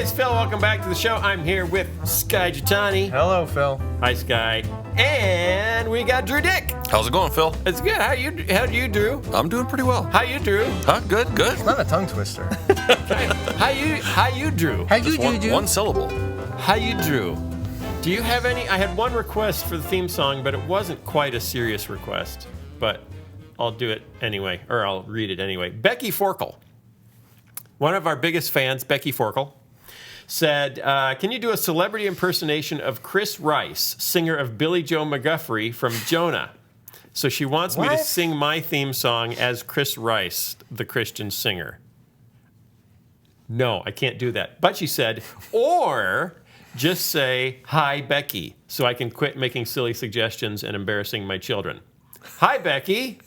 it's Phil. Welcome back to the show. I'm here with Sky Jitani. Hello, Phil. Hi, Sky. And we got Drew Dick. How's it going, Phil? It's good. How you, Drew? I'm doing pretty well. How you, Drew? Huh? Good. It's not a tongue twister. How you, Drew? How you Just do? one syllable. How you, Drew? Do you have any? I had one request for the theme song, but it wasn't quite a serious request. But I'll do it anyway, or I'll read it anyway. Becky Forkel, one of our biggest fans, Becky Forkel, said, can you do a celebrity impersonation of Chris Rice, singer of Billy Joe McGuffrey from Jonah? So she wants me to sing my theme song as Chris Rice, the Christian singer. No, I can't do that. But she said, or just say, hi, Becky, so I can quit making silly suggestions and embarrassing my children. Hi, Becky.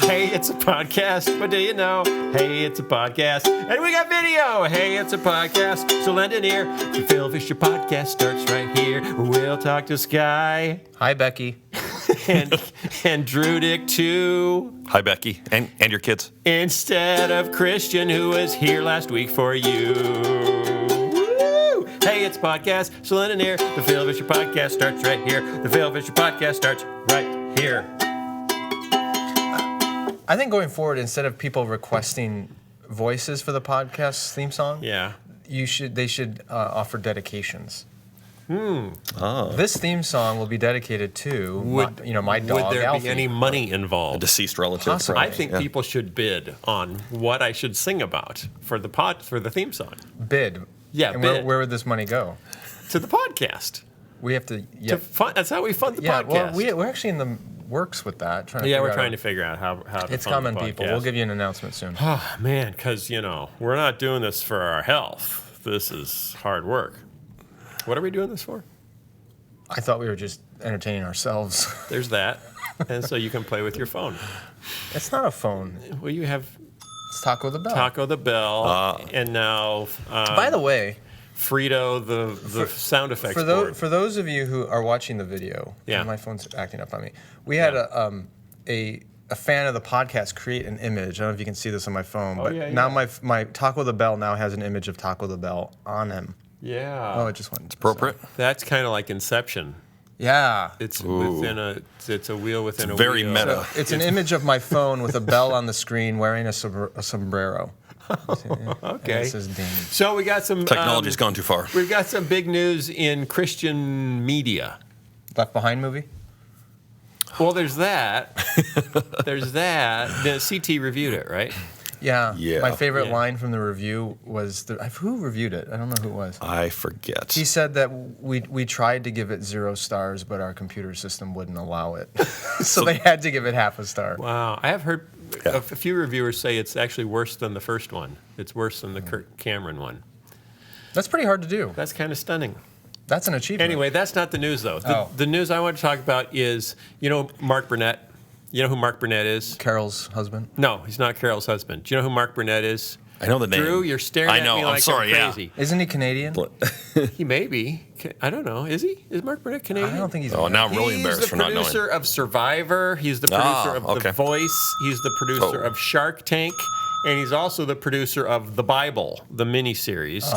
Hey, it's a podcast. What do you know? Hey, it's a podcast. And we got video. Hey, it's a podcast. So lend an ear. The Phil Fisher podcast starts right here. We'll talk to Sky. Hi, Becky. and Drew Dick, too. Hi, Becky. And your kids. Instead of Christian, who was here last week for you. Woo! Hey, it's a podcast. So lend an ear. The Phil Fisher podcast starts right here. The Phil Fisher podcast starts right here. I think going forward, instead of people requesting voices for the podcast theme song, they should offer dedications. Oh. This theme song will be dedicated to my dog. Would there Alfie. be any money A involved? deceased relative. Possibly. I think people should bid on what I should sing about for the theme song. Bid. Yeah, and bid. Where would this money go? To the podcast. We have to. That's how we fund the Yeah. podcast. Well, we're actually in the works with that. We're trying to figure out how to It's fund coming, the podcast. people. We'll give you an announcement soon. Oh, man, because, we're not doing this for our health. This is hard work. What are we doing this for? I thought we were just entertaining ourselves. There's that. And so you can play with your phone. It's not a phone. Well, you have It's Taco the Bell. Taco the Bell, and now By the way, Frito, the sound effects board. for those of you who are watching the video, my phone's acting up on me. We had a fan of the podcast create an image. I don't know if you can see this on my phone, but now my Taco the Bell now has an image of Taco the Bell on him. Yeah. Oh, it just went. It's appropriate. That's kind of like Inception. Yeah. It's it's a wheel within a very wheel. meta. So it's an image of my phone with a bell on the screen wearing a sombrero. Okay. And it says ding. So we got some Technology's gone too far. We've got some big news in Christian media. Left Behind movie? Well, there's that. There's that. The CT reviewed it, right? Yeah. Yeah. My favorite line from the review was who reviewed it? I don't know who it was. I forget. He said that we tried to give it 0 stars, but our computer system wouldn't allow it. so they had to give it half a star. Wow. I have heard a few reviewers say it's actually worse than the first one. It's worse than the Kirk Cameron one. That's pretty hard to do. That's kind of stunning. That's an achievement. Anyway, that's not the news, though. The news I want to talk about is, Mark Burnett. You know who Mark Burnett is? Carol's husband? No, he's not Carol's husband. Do you know who Mark Burnett is? I know the name. Drew, you're staring at me like I'm crazy. Isn't he Canadian? He may be. I don't know. Is he? Is Mark Burnett Canadian? I don't think he's. Oh, now I'm really embarrassed for not knowing. He's the producer of Survivor. He's the producer of The Voice. He's the producer of Shark Tank. And he's also the producer of The Bible, the miniseries.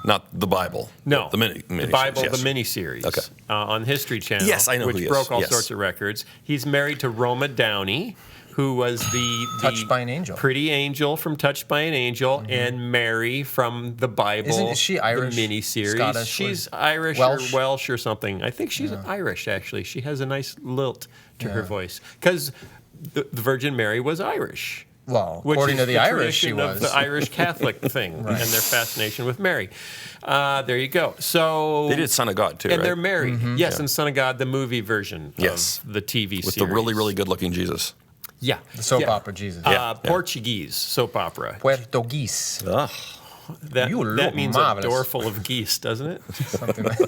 Not the Bible. No, the mini. The Bible, yes. the miniseries. Okay. On History Channel. Yes, I know which who he is. broke all Yes. sorts of records. He's married to Roma Downey, who was the Touched by an Angel. Pretty Angel from Touched by an Angel, and Mary from The Bible. Is she Irish? The miniseries. Scottish, She's Irish Welsh? or Welsh or something. I think she's Irish, actually. She has a nice lilt to her voice. Because the Virgin Mary was Irish. Well, Which according is to the Irish, she tradition of was. the Irish Catholic thing and their fascination with Mary. There you go. So They did Son of God, too, and right? they're married. Mm-hmm. Yes, and Son of God, the movie version Yes. of the TV With series. the really, really good-looking Jesus. Yeah. The soap opera Jesus. Portuguese soap opera. Portuguese. Ugh. That means marvelous. a door full of geese, doesn't it? Something like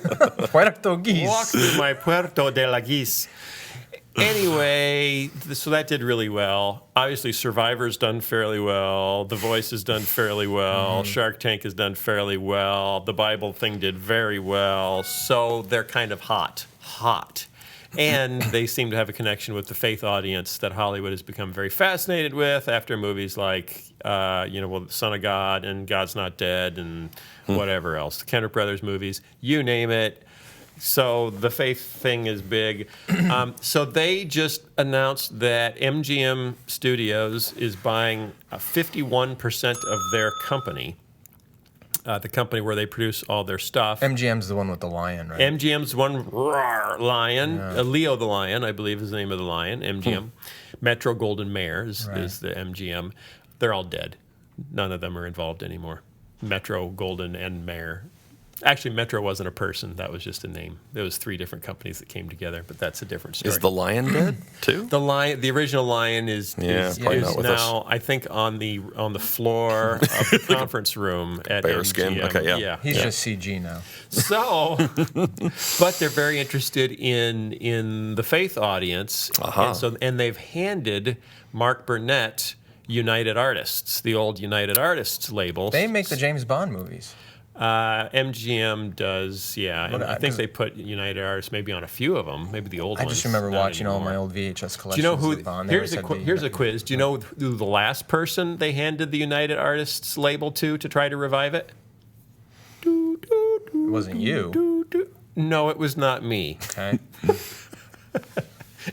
Portuguese. Walk through my Puerto de la Geese. Anyway, so that did really well. Obviously, Survivor's done fairly well. The Voice has done fairly well. Shark Tank has done fairly well. The Bible thing did very well. So they're kind of hot. And they seem to have a connection with the faith audience that Hollywood has become very fascinated with after movies like, The Son of God and God's Not Dead and whatever else. The Kenner Brothers movies, you name it. So the faith thing is big. So they just announced that MGM Studios is buying 51% of their company. The company where they produce all their stuff. MGM's the one with the lion, right? MGM's the one, lion. Yeah. Leo the Lion, I believe is the name of the lion, MGM. Metro Golden Mayer is the MGM. They're all dead. None of them are involved anymore. Metro, Golden, and Mayer. Actually, Metro wasn't a person. That was just a name. There was 3 different companies that came together, but that's a different story. Is the lion dead too? The original lion is now, I think, on the floor of the conference room at Bearskin. MGM. Okay, yeah. He's just CG now. So, but they're very interested in the faith audience, and they've handed Mark Burnett United Artists, the old United Artists label. They make the James Bond movies. MGM does, yeah. And I think they put United Artists maybe on a few of them, maybe the old ones. I just remember watching all my old VHS collections. Do you know who? Of Bond. Here's a quiz. Do you know who the last person they handed the United Artists label to try to revive it? It wasn't you. No, it was not me. Okay.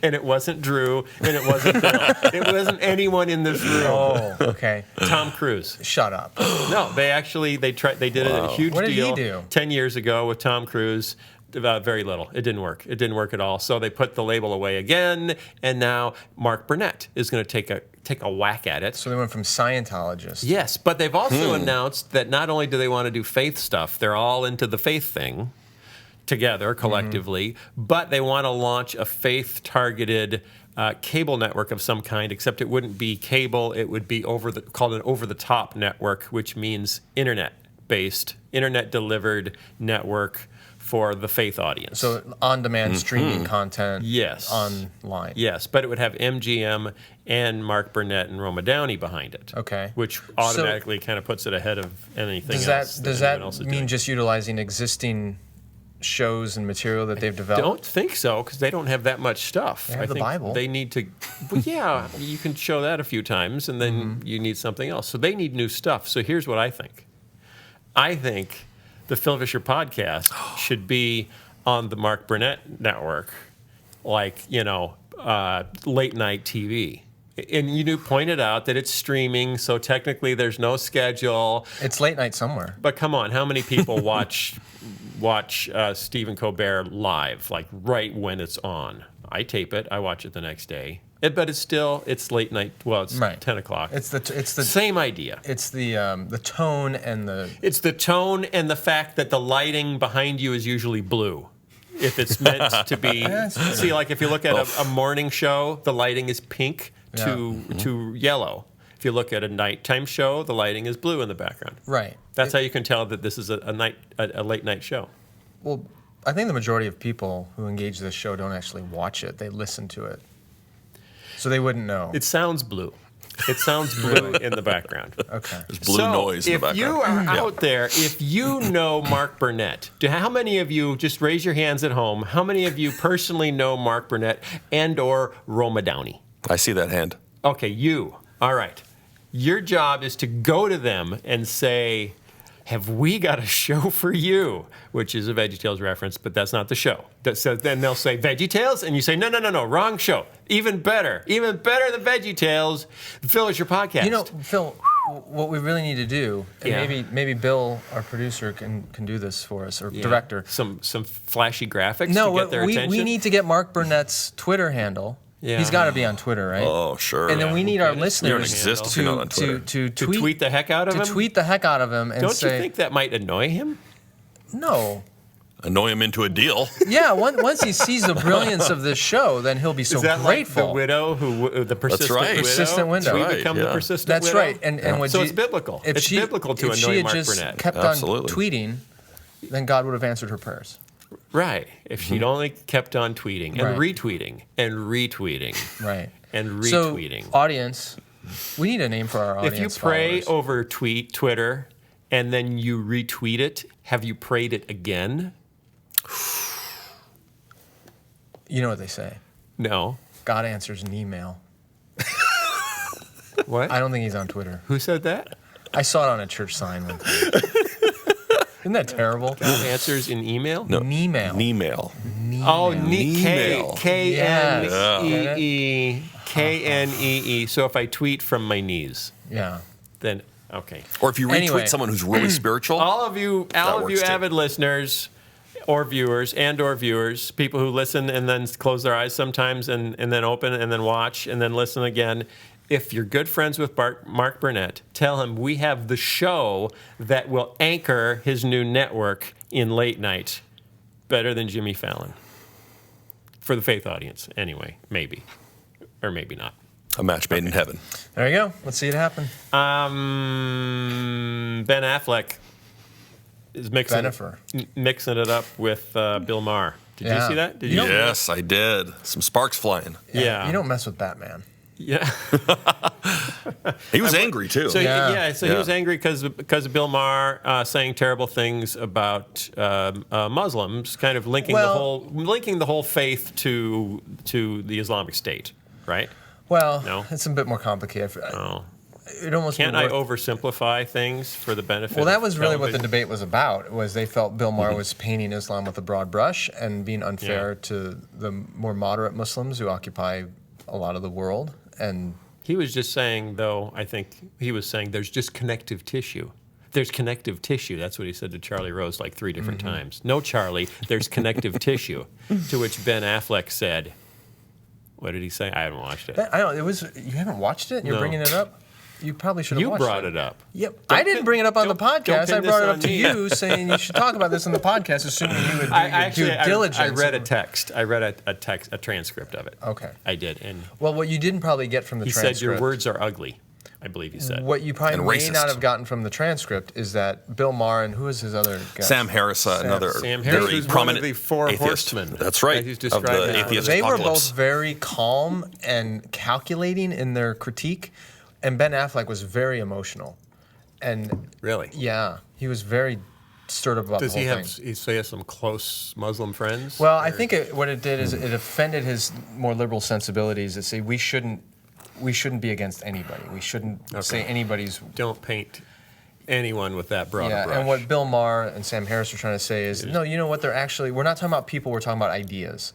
And it wasn't Drew, and it wasn't Bill. It wasn't anyone in this room. Oh, okay. Tom Cruise. Shut up. No, they did a huge what deal did he do? 10 years ago with Tom Cruise. Very little. It didn't work. It didn't work at all. So they put the label away again, and now Mark Burnett is going to take a whack at it. So they went from Scientologist. Yes, but they've also announced that not only do they want to do faith stuff, they're all into the faith thing together collectively, but they want to launch a faith-targeted cable network of some kind, except it wouldn't be cable. It would be called an over-the-top network, which means internet-based, internet-delivered network for the faith audience. So on-demand streaming content online. Yes, but it would have MGM and Mark Burnett and Roma Downey behind it. Okay. Which automatically kind of puts it ahead of anything else. Does that mean just utilizing existing shows and material that they've developed? I don't think so, because they don't have that much stuff. They have the Bible. They need to, well, yeah, you can show that a few times, and then you need something else. So they need new stuff. So here's what I think. I think the Phil Vischer podcast should be on the Mark Burnett network, like, late night TV. And you pointed out that it's streaming, so technically there's no schedule. It's late night somewhere. But come on, how many people watch Stephen Colbert live, like right when it's on? I tape it. I watch it the next day. But it's late night. Well, it's 10 o'clock. It's the same idea. It's the tone and the. It's the tone and the fact that the lighting behind you is usually blue. If it's meant to be, see, like if you look at a morning show, the lighting is pink to yellow. If you look at a nighttime show, the lighting is blue in the background. Right. That's how you can tell that this is a late night show. Well, I think the majority of people who engage this show don't actually watch it; they listen to it, so they wouldn't know. It sounds blue. It sounds blue in the background. Okay. There's blue noise in the background. If you are out there, if you know Mark Burnett, how many of you, just raise your hands at home, how many of you personally know Mark Burnett and or Roma Downey? I see that hand. Okay, you. All right. Your job is to go to them and say, have we got a show for you? Which is a VeggieTales reference, but that's not the show. So then they'll say VeggieTales, and you say, no, wrong show. Even better than VeggieTales. Phil is your podcast. Phil, what we really need to do, and maybe Bill, our producer, can do this for us, or director. Some flashy graphics to get their attention. We need to get Mark Burnett's Twitter handle. Yeah. He's got to be on Twitter, right? Oh, sure. And then we need our listeners you don't exist if you're not on Twitter. to tweet the heck out of him. To tweet the heck out of him, and don't you think that might annoy him? No. Annoy him into a deal. Yeah, once he sees the brilliance of this show, then he'll be so grateful. Like the widow the persistent widow? Persistent widow. We become the persistent That's widow? That's right. And so it's biblical. It's biblical to annoy Mark Burnett. If she had just kept on tweeting, then God would have answered her prayers. Right. If she'd only kept on tweeting and retweeting and retweeting. Right. And retweeting. So, audience, we need a name for our audience. If you pray followers. over Twitter and then you retweet it, have you prayed it again? You know what they say? No. God answers an email. What? I don't think he's on Twitter. Who said that? I saw it on a church sign one time. Isn't that terrible? God answers in email? No. Email. Email. Oh, Email. Knee. So if I tweet from my knees, Yeah. then okay. Or if you retweet someone who's really spiritual. All of you works too. avid listeners or viewers, people who listen and then close their eyes sometimes and then open and then watch and then listen again. If you're good friends with Mark Burnett, tell him we have the show that will anchor his new network in late night better than Jimmy Fallon. For the faith audience, anyway. Maybe. Or maybe not. A match made in heaven. There you go. Let's see it happen. Ben Affleck is mixing it up with Bill Maher. Did you see that? Yes, I did. Some sparks flying. Yeah. You don't mess with Batman. Yeah. He was angry, too. So, he was angry because of Bill Maher saying terrible things about Muslims, kind of linking the whole faith to the Islamic State, right? Well, it's a bit more complicated. It almost can't I oversimplify things for the benefit? Well, that was really what the debate was about. Was they felt Bill Maher was painting Islam with a broad brush and being unfair to the more moderate Muslims who occupy a lot of the world. And he was just saying, though, I think he was saying there's just connective tissue. There's connective tissue. That's what he said to Charlie Rose like 3 different times. No, Charlie, there's connective tissue. To which Ben Affleck said, what did he say? I haven't watched it. You haven't watched it? You're bringing it up? You probably should have watched it. You brought it up. Yep. I didn't bring it up on the podcast. I brought it up to you saying you should talk about this on the podcast, assuming you would do your due diligence. I read a text. I read a transcript of it. Okay. I did. And well, what you didn't probably get from the transcript. He said your words are ugly, I believe he said. What you probably may not have gotten from the transcript is that Bill Maher and who is his other guy? Sam Harris, another Sam Harris, very who's prominent one of the four atheist. horsemen. That's right. He's of the atheist They apocalypse. were both very calm and calculating in their critique. And Ben Affleck was very emotional, and really, yeah, he was very stirred up about the whole thing. Does he have some close Muslim friends? Well, I think what it did is it offended his more liberal sensibilities. That say we shouldn't be against anybody. We shouldn't say anybody's. Don't paint anyone with that broad brush. And what Bill Maher and Sam Harris are trying to say is, no, you know what? We're not talking about people. We're talking about ideas.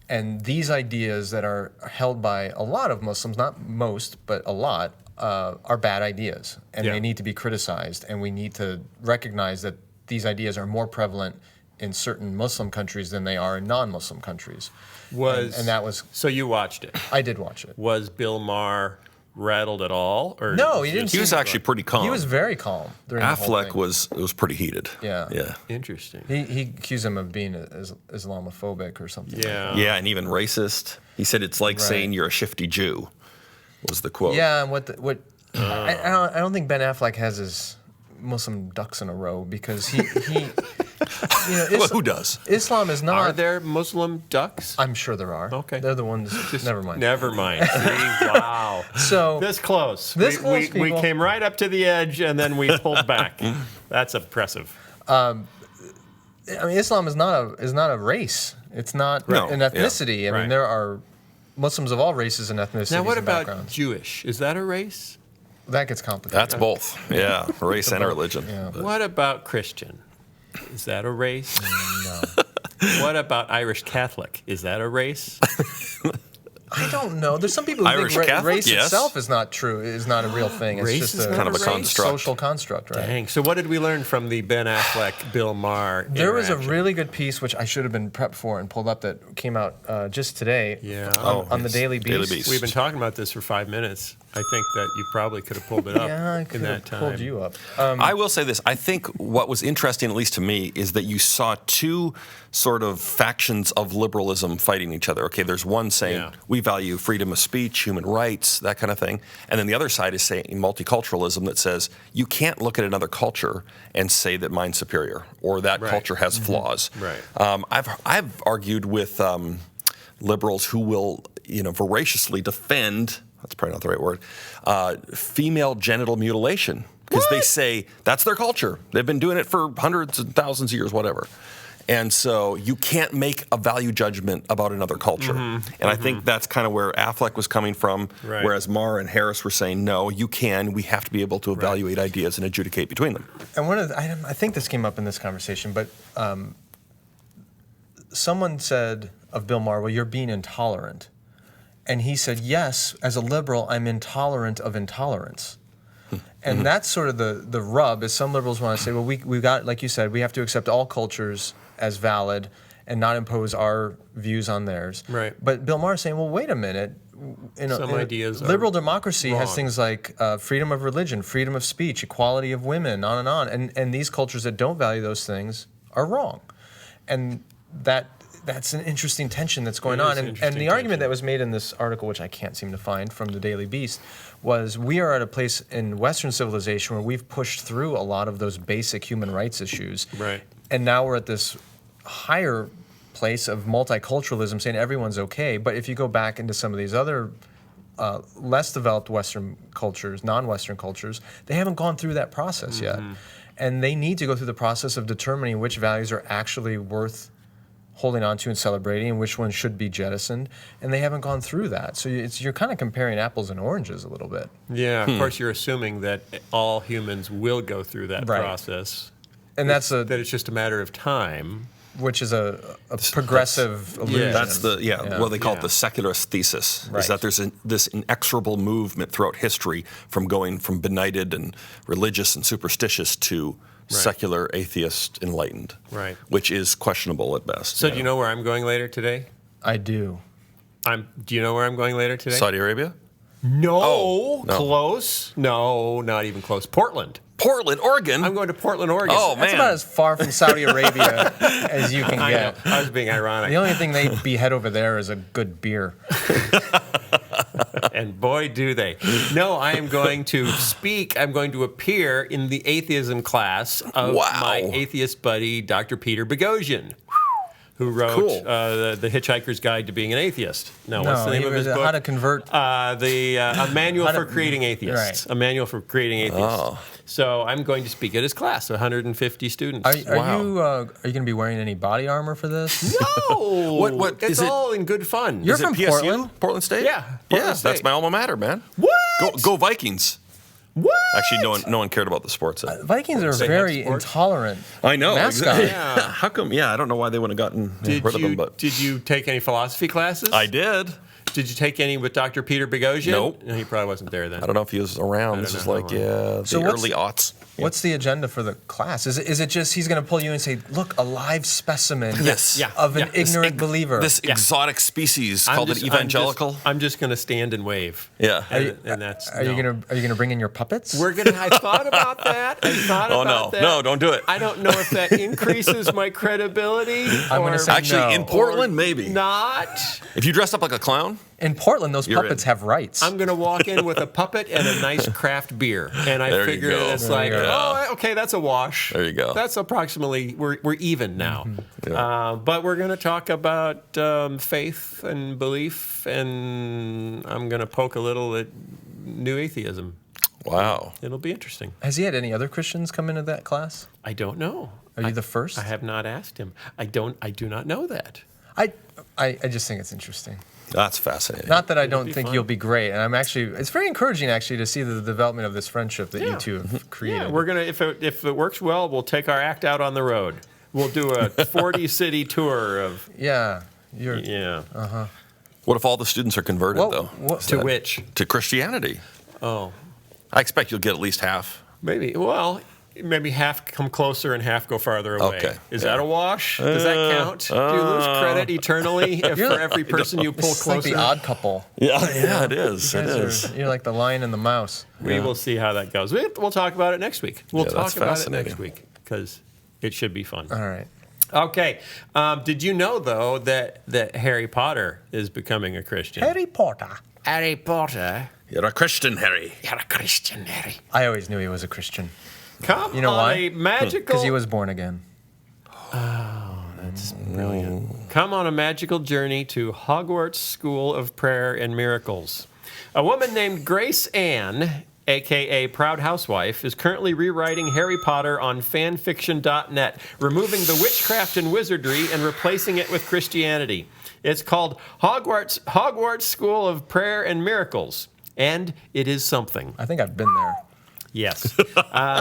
And these ideas that are held by a lot of Muslims, not most, but a lot, are bad ideas. And they need to be criticized. And we need to recognize that these ideas are more prevalent in certain Muslim countries than they are in non-Muslim countries. And that was... So you watched it? I did watch it. Was Bill Maher rattled at all? Or no, he didn't. He was actually pretty calm. He was very calm during the whole thing. Affleck was pretty heated. Yeah. Interesting. He accused him of being Islamophobic or something. Yeah. Yeah, and even racist. He said it's like saying you're a shifty Jew. Was the quote? Yeah, and I don't think Ben Affleck has his Muslim ducks in a row because he well, who does? Islam is not. Are there Muslim ducks? I'm sure there are. Okay. They're the ones. Never mind. Never mind. See, wow. So this close. We came right up to the edge and then we pulled back. That's impressive. I mean, Islam is not a race. It's not an ethnicity. Yeah. I mean, there are Muslims of all races and ethnicities. Now, what and about backgrounds. Jewish? Is that a race? That gets complicated. That's both. Yeah, race and religion. Yeah. What about Christian? Is that a race? No. What about Irish Catholic? Is that a race? I don't know. There's some people who think race itself is not true, is not a real thing. It's Race just kind of a construct. Social construct, right? Dang. So what did we learn from the Ben Affleck, Bill Maher There was a interaction? really good piece, which I should have been prepped for and pulled up, that came out just today on the Daily Beast. We've been talking about this for 5 minutes. I think that you probably could have pulled it up I could in have that time. pulled you up. I will say this. I think what was interesting, at least to me, is that you saw two sort of factions of liberalism fighting each other. Okay, there's one saying, we value freedom of speech, human rights, that kind of thing. And then the other side is saying multiculturalism that says you can't look at another culture and say that mine's superior or that culture has flaws. Right. I've argued with liberals who will, voraciously defend, that's probably not the right word, female genital mutilation. Because they say that's their culture. They've been doing it for hundreds and thousands of years, whatever. And so you can't make a value judgment about another culture. And I think that's kind of where Affleck was coming from, whereas Maher and Harris were saying, no, you can. We have to be able to evaluate ideas and adjudicate between them. And I think this came up in this conversation, but someone said of Bill Maher, well, you're being intolerant. And he said, yes, as a liberal, I'm intolerant of intolerance. And that's sort of the rub, is some liberals want to say, well, we've got, like you said, we have to accept all cultures as valid and not impose our views on theirs. Right. But Bill Maher is saying, well, wait a minute. Some ideas liberal democracy wrong. has things like freedom of religion, freedom of speech, equality of women, on and on. And these cultures that don't value those things are wrong. And that's an interesting tension that's going on. And the argument that was made in this article, which I can't seem to find, from the Daily Beast, was we are at a place in Western civilization where we've pushed through a lot of those basic human rights issues. Right. And now we're at this higher place of multiculturalism, saying everyone's okay. But if you go back into some of these other less developed Western cultures, non-Western cultures, they haven't gone through that process yet. And they need to go through the process of determining which values are actually worth holding on to and celebrating, and which ones should be jettisoned, and they haven't gone through that. So you're kind of comparing apples and oranges a little bit. Yeah, of course you're assuming that all humans will go through that process. And that it's just a matter of time. Which is a progressive illusion. That's what they call it the secularist thesis, is that there's this inexorable movement throughout history from going from benighted and religious and superstitious to secular, atheist, enlightened, which is questionable at best. So do you know where I'm going later today? I do. Do you know where I'm going later today? Saudi Arabia? No. Close. No, not even close. Portland, Oregon? I'm going to Portland, Oregon. Oh, man. That's about as far from Saudi Arabia as you can get. I was being ironic. The only thing they behead over there is a good beer. And boy, do they. No, I am going to speak. I'm going to appear in the atheism class of my atheist buddy, Dr. Peter Boghossian, who wrote the Hitchhiker's Guide to Being an Atheist. No, what's the name of his book? How to Convert. A Manual for Creating Atheists. Right. A Manual for Creating Atheists. So I'm going to speak at his class, 150 students. Are you going to be wearing any body armor for this? No! What it's all in good fun. You're is from it PSU? Portland? Portland State? Yeah. Portland State. That's my alma mater, man. What? Go Vikings. What? Actually, no one cared about the sports. Vikings are very intolerant. I know. Mascot. Exactly. Yeah. How come? Yeah, I don't know why they wouldn't have gotten rid of them. But did you take any philosophy classes? I did. Did you take any with Dr. Peter Boghossian? Nope. No, he probably wasn't there then. I don't know if he was around. This is like the early aughts. What's the agenda for the class? Is it just he's going to pull you and say, look, a live specimen of an ignorant believer? This exotic species called an evangelical? I'm just going to stand and wave. Yeah. And that's... Are you going to bring in your puppets? I thought about that. No, don't do it. I don't know if that increases my credibility. I'm going to say actually, in Portland, maybe. Not. If you dressed up like a clown? In Portland, those puppets have rights. I'm going to walk in with a puppet and a nice craft beer. And I figure it's like, okay, that's a wash. There you go. That's approximately, we're even now. Mm-hmm. Yeah. But we're going to talk about faith and belief, and I'm going to poke a little at new atheism. Wow. It'll be interesting. Has he had any other Christians come into that class? I don't know. Are you the first? I have not asked him. I do not know that. I just think it's interesting. That's fascinating. Not that I don't think you'll be great, and it's very encouraging actually to see the development of this friendship that you two have created. Yeah, we're gonna if it works well, we'll take our act out on the road. We'll do a 40-city tour of. Yeah. What if all the students are converted though? To which? To Christianity. Oh. I expect you'll get at least half. Maybe. Well. Maybe half come closer and half go farther away. Okay. Is that a wash? Does that count? Do you lose credit eternally for every person you pull closer? It's like the Odd Couple. Yeah, it is. You're like the lion and the mouse. We will see how that goes. We'll talk about it next week. We'll talk about it next week because it should be fun. All right. Okay. Did you know, though, that Harry Potter is becoming a Christian? Harry Potter. Harry Potter. You're a Christian, Harry. You're a Christian, Harry. I always knew he was a Christian. Come you know on why? A magical... Because he was born again. Oh, that's brilliant. Come on a magical journey to Hogwarts School of Prayer and Miracles. A woman named Grace Ann a.k.a. Proud Housewife, is currently rewriting Harry Potter on fanfiction.net, removing the witchcraft and wizardry and replacing it with Christianity. It's called Hogwarts School of Prayer and Miracles, and it is something. I think I've been there. Yes.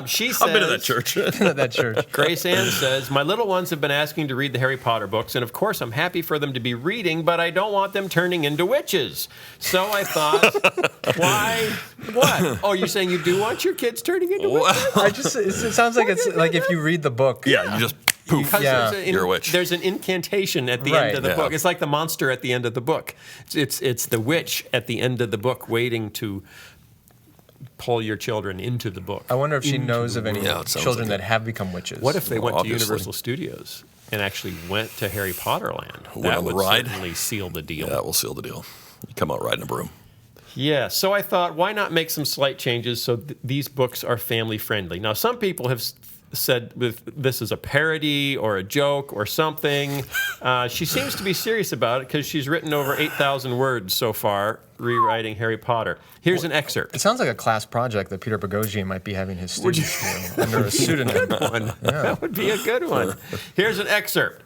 She says... I've been to that church. That church. Grace Ann says, my little ones have been asking to read the Harry Potter books, and of course I'm happy for them to be reading, but I don't want them turning into witches. So I thought, why? What? Oh, you're saying you do want your kids turning into witches? It sounds like it's like if you read the book. Yeah, you just poof. You're a witch. There's an incantation at the end of the book. It's like the monster at the end of the book. It's the witch at the end of the book waiting to pull your children into the book. I wonder if she knows of any children that have become witches. What if they went to Universal Studios and actually went to Harry Potter Land? That would certainly seal the deal. Yeah, that will seal the deal. You come out riding a broom. Yeah, so I thought, why not make some slight changes so these books are family friendly? Now, some people have said this is a parody or a joke or something. She seems to be serious about it because she's written over 8,000 words so far rewriting Harry Potter. Here's an excerpt. It sounds like a class project that Peter Boghossian might be having his students do under a pseudonym. That would be a good one. Here's an excerpt.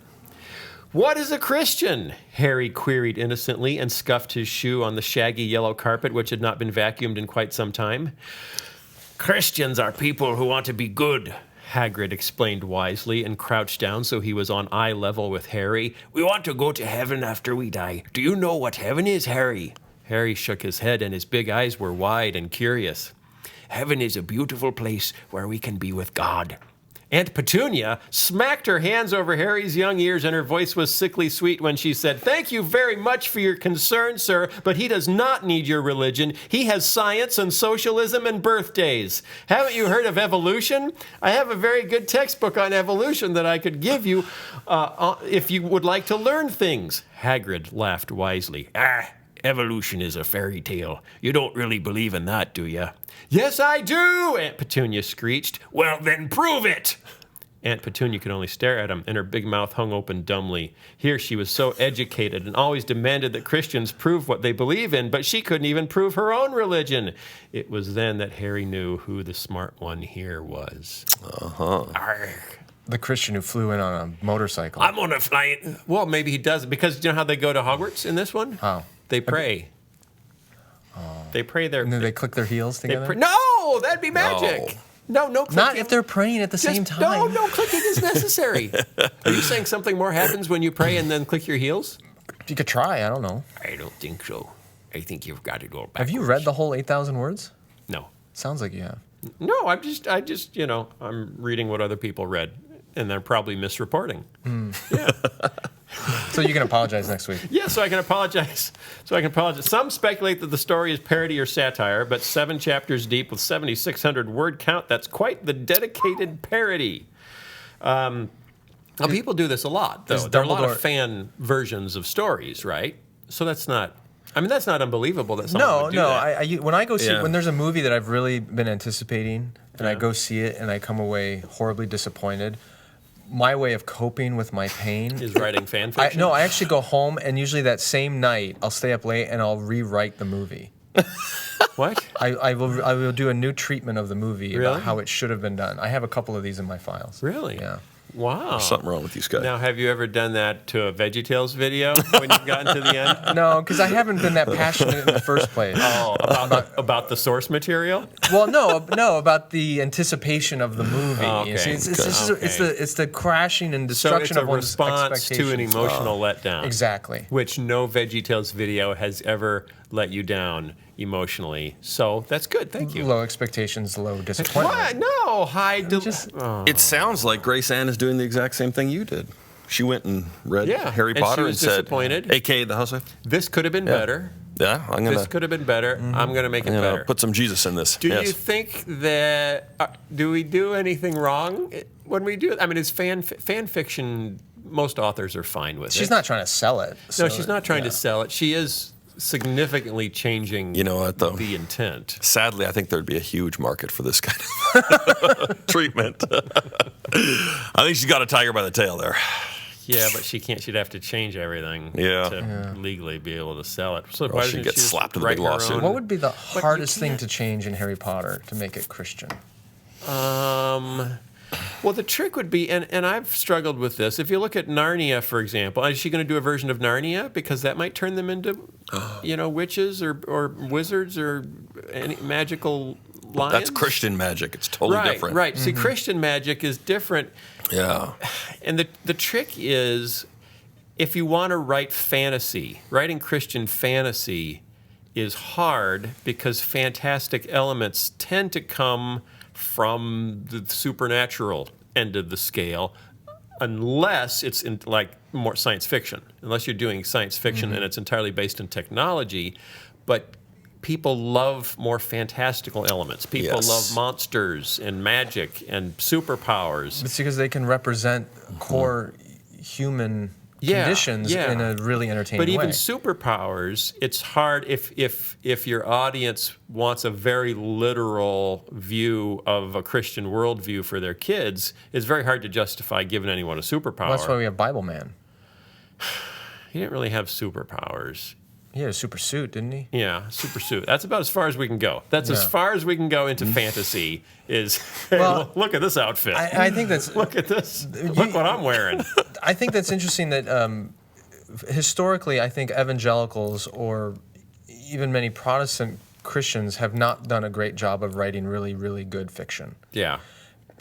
What is a Christian? Harry queried innocently and scuffed his shoe on the shaggy yellow carpet, which had not been vacuumed in quite some time. Christians are people who want to be good, Hagrid explained wisely and crouched down so he was on eye level with Harry. We want to go to heaven after we die. Do you know what heaven is, Harry? Harry shook his head and his big eyes were wide and curious. Heaven is a beautiful place where we can be with God. Aunt Petunia smacked her hands over Harry's young ears, and her voice was sickly sweet when she said, "Thank you very much for your concern, sir, but he does not need your religion. He has science and socialism and birthdays. Haven't you heard of evolution? I have a very good textbook on evolution that I could give you if you would like to learn things." Hagrid laughed wisely. Evolution is a fairy tale. You don't really believe in that, do you? Yes, I do, Aunt Petunia screeched. Well, then prove it. Aunt Petunia could only stare at him, and her big mouth hung open dumbly. Here she was so educated and always demanded that Christians prove what they believe in, but she couldn't even prove her own religion. It was then that Harry knew who the smart one here was. The Christian who flew in on a motorcycle. I'm on a flying... Well, maybe he does, because you know how they go to Hogwarts in this one? How? They pray. They pray their... And then they click their heels together? No, that'd be magic. No clicking. Not if they're praying at the same time. No clicking is necessary. Are you saying something more happens when you pray and then click your heels? You could try, I don't know. I don't think so. I think you've got to go backwards. Have you read the whole 8,000 words? No. Sounds like you have. No, I just, I'm reading what other people read, and they're probably misreporting. Yeah. So you can apologize next week. Yeah, so I can apologize. Some speculate that the story is parody or satire, but 7 chapters deep with 7,600 word count, that's quite the dedicated parody. Now, people do this a lot, though. There are a lot of fan versions of stories, right? So that's not unbelievable that someone would do that. When I go see, when there's a movie that I've really been anticipating, and I go see it, and I come away horribly disappointed, my way of coping with my pain is writing fan fiction. I actually go home, and usually that same night I'll stay up late and I'll rewrite the movie. What? I will do a new treatment of the movie about how it should have been done. I have a couple of these in my files. Really? Yeah. Wow. There's something wrong with these guys. Now, have you ever done that to a VeggieTales video when you've gotten to the end? No, because I haven't been that passionate in the first place. Oh, about the source material? Well, no, about the anticipation of the movie. Oh, okay. See, it's the crashing and destruction of one's expectations. So it's a response to an emotional letdown. Exactly. Which no VeggieTales video has ever let you down emotionally. So that's good. Thank you. Low expectations, low disappointment. What? No, It sounds like Grace Ann is doing the exact same thing you did. She went and read Harry Potter and said, a.k.a. the housewife. This could have been better. Yeah, this could have been better. I'm going to make it better. Put some Jesus in this. Do you think that, do we do anything wrong when we do it? I mean, it's fan fiction. Most authors are fine with it. She's not trying to sell it. No, she's not trying to sell it. She is significantly changing the intent. Sadly, I think there'd be a huge market for this kind of treatment. I think she's got a tiger by the tail there. Yeah, but she can't. She'd have to change everything to legally be able to sell it. So why she'd get slapped with a big write her lawsuit. own? What would be the hardest thing to change in Harry Potter to make it Christian? Well, the trick would be, and I've struggled with this. If you look at Narnia, for example, is she going to do a version of Narnia? Because that might turn them into, witches or wizards or any magical lions. That's Christian magic. It's totally different. Right. See, Christian magic is different. Yeah. And the trick is, if you want to write fantasy, writing Christian fantasy is hard because fantastic elements tend to come from the supernatural end of the scale, unless it's in more science fiction. Unless you're doing science fiction and it's entirely based in technology, but people love more fantastical elements. People love monsters and magic and superpowers. It's because they can represent core human conditions in a really entertaining way. But even superpowers, it's hard if your audience wants a very literal view of a Christian worldview for their kids. It's very hard to justify giving anyone a superpower. Well, that's why we have Bible Man. He didn't really have superpowers. He had a super suit, didn't he? Yeah, super suit. That's about as far as we can go. That's as far as we can go into fantasy is, well, look at this outfit. I think that's... Look at this. Look what I'm wearing. I think that's interesting that historically, I think evangelicals or even many Protestant Christians have not done a great job of writing really, really good fiction. Yeah.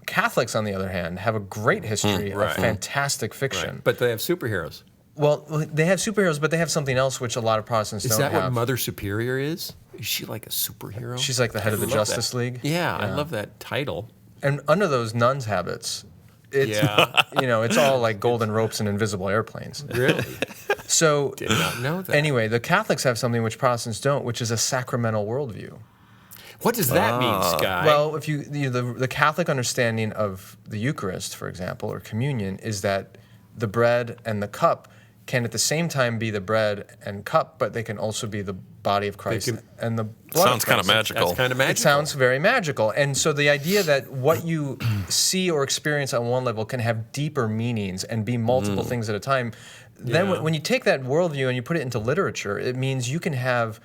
Catholics, on the other hand, have a great history of fantastic fiction. Right. But they have superheroes. Well, they have superheroes, but they have something else which a lot of Protestants don't have. Is that what Mother Superior is? Is she like a superhero? She's like the head of the Justice League. Yeah, I love that title. And under those nuns' habits, it's it's all like golden ropes and invisible airplanes. Really? So did not know that. Anyway, the Catholics have something which Protestants don't, which is a sacramental worldview. What does that mean, Sky? Well, if the Catholic understanding of the Eucharist, for example, or communion, is that the bread and the cup can at the same time be the bread and cup, but they can also be the body of Christ and the blood sounds of Christ. kind of magical. That's kind of magical. It sounds very magical. And so the idea that what you see or experience on one level can have deeper meanings and be multiple things at a time, then when you take that worldview and you put it into literature, it means you can have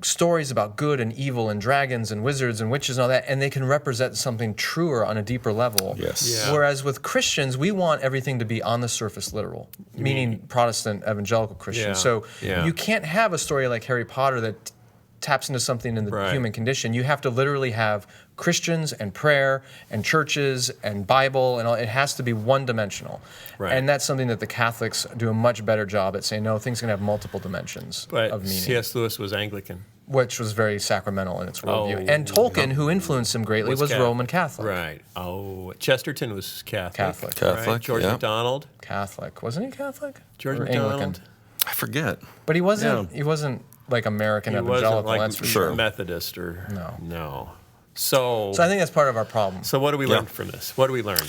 stories about good and evil and dragons and wizards and witches and all that, and they can represent something truer on a deeper level. Yes. Yeah. Whereas with Christians, we want everything to be on the surface literal, meaning Protestant evangelical Christians. So you can't have a story like Harry Potter that taps into something in the human condition. You have to literally have Christians and prayer and churches and Bible and all. It has to be one-dimensional. Right. And that's something that the Catholics do a much better job at saying, no, things can have multiple dimensions of meaning. C.S. Lewis was Anglican. Which was very sacramental in its worldview. And Tolkien, who influenced him greatly, was Roman Catholic. Right. Oh, Chesterton was Catholic. Catholic, George MacDonald. Catholic. Wasn't he Catholic? George or MacDonald. Anglican? I forget. But he wasn't. He wasn't like American evangelical. Wasn't that's for sure. Methodist or no. So I think that's part of our problem. So what do we learn from this? What do we learn?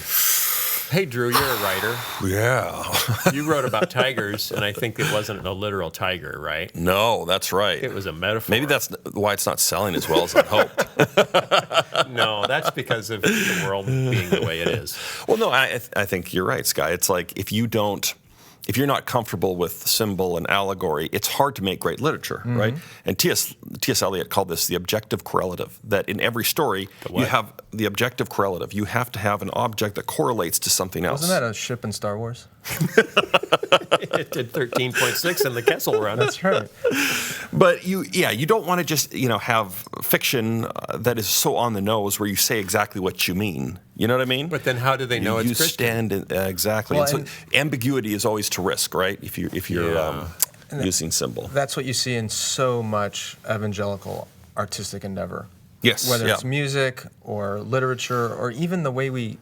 Hey, Drew, you're a writer. Yeah. You wrote about tigers, and I think it wasn't a literal tiger, right? No, that's right. It was a metaphor. Maybe that's why it's not selling as well as I hoped. No, that's because of the world being the way it is. Well, no, I think you're right, Sky. It's like if you're not comfortable with symbol and allegory, it's hard to make great literature, right? And T.S. Eliot called this the objective correlative, that in every story you have the objective correlative. You have to have an object that correlates to something else. Wasn't that a ship in Star Wars? It did 13.6 in the Kessel Run. That's right. But you don't want to just have fiction that is so on the nose where you say exactly what you mean. You know what I mean? But then how do they know it's you Christian? Stand in, exactly. Well, and so ambiguity is always to risk, right? If you're using symbol. That's what you see in so much evangelical artistic endeavor. Yes. Whether it's music or literature or even the way we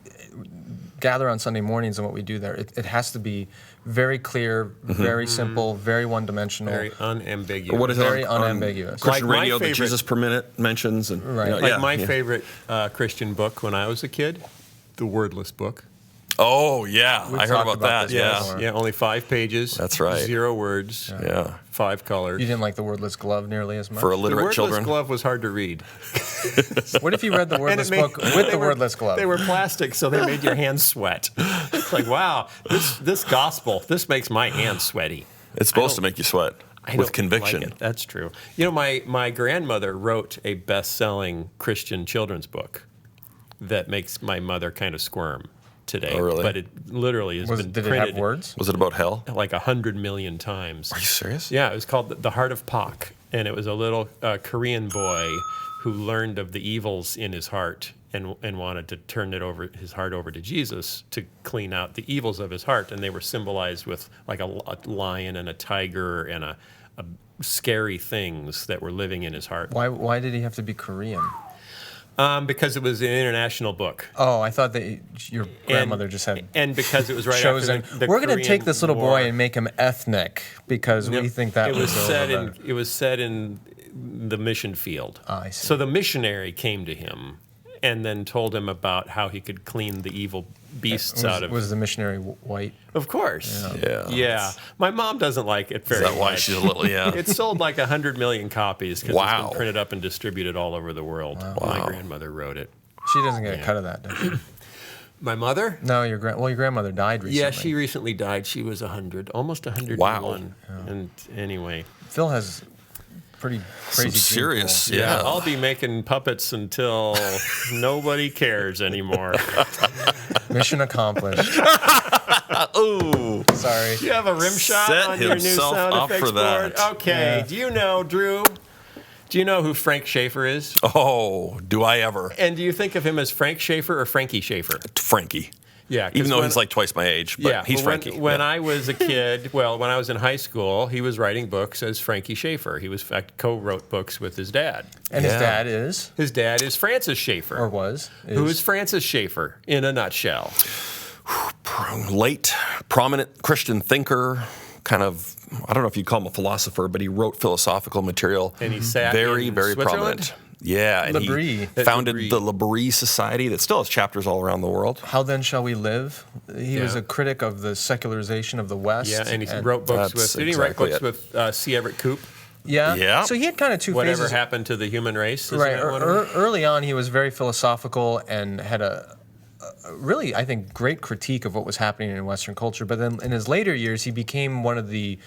gather on Sunday mornings and what we do there, it has to be very clear, very simple, very one-dimensional. Very unambiguous. What is very unambiguous. Christian Like radio, my the Jesus per minute mentions. And, right. My favorite Christian book when I was a kid, The Wordless Book. Oh, yeah. I heard about that. Yes. Yeah, only 5 pages. That's right. 0 words. Yeah. 5 colors. You didn't like the wordless glove nearly as much? For illiterate children? The wordless glove was hard to read. What if you read the wordless book with the wordless glove? They were plastic, so they made your hands sweat. It's like, wow, this gospel, this makes my hands sweaty. It's supposed to make you sweat with conviction. Like it. That's true. You know, my grandmother wrote a best-selling Christian children's book that makes my mother kind of squirm today. Oh, really? But it literally has been Did printed. it have words? Was it about hell? Like 100 million times. Are you serious? Yeah, it was called The Heart of Pak, and it was a little Korean boy who learned of the evils in his heart and wanted to turn his heart over to Jesus to clean out the evils of his heart, and they were symbolized with like a lion and a tiger and a scary things that were living in his heart. Why did he have to be Korean? Because it was an international book. Oh, I thought that your grandmother just had and because it was right chosen. after the We're going to Korean take this little War. boy and make him ethnic because we think that it was set better. in. It was set in the mission field. I see. So the missionary came to him and then told him about how he could clean the evil beasts out of. Was the missionary white? Of course. Yeah. My mom doesn't like it very Is that why much. she's a little, It sold like 100 million copies because it's been printed up and distributed all over the world. Wow. My grandmother wrote it. She doesn't get a cut of that, does she? My mother? No, your grandmother died recently. Yeah, she recently died. She was 100, almost 101. Wow. And anyway. Phil has pretty crazy. Some serious, gene pool. yeah. I'll be making puppets until nobody cares anymore. Mission accomplished. Oh, Sorry. You have a rim shot Set on your new himself sound up effects for that. board? Okay. Yeah. Do you know, Drew? Do you know who Frank Schaeffer is? Oh, do I ever? And do you think of him as Frank Schaeffer or Frankie Schaeffer? Frankie. Yeah. Even though he's like twice my age, but he's Frankie. When I was a kid, when I was in high school, he was writing books as Frankie Schaeffer. He was, in fact, co-wrote books with his dad. And his dad is? His dad is Francis Schaeffer. Or was? Who is Francis Schaeffer, in a nutshell? Late, prominent Christian thinker, kind of, I don't know if you'd call him a philosopher, but he wrote philosophical material. And he sat very, in very Switzerland? prominent. Yeah, and L'Abri. he founded the L'Abri Society that still has chapters all around the world. How Then Shall We Live? He was a critic of the secularization of the West. Yeah, and he wrote books with, didn't he write books with C. Everett Koop? Yeah. So he had kind of two Whatever phases. happened to the human race? Right. Early on, he was very philosophical and had a really, I think, great critique of what was happening in Western culture. But then in his later years, he became one of the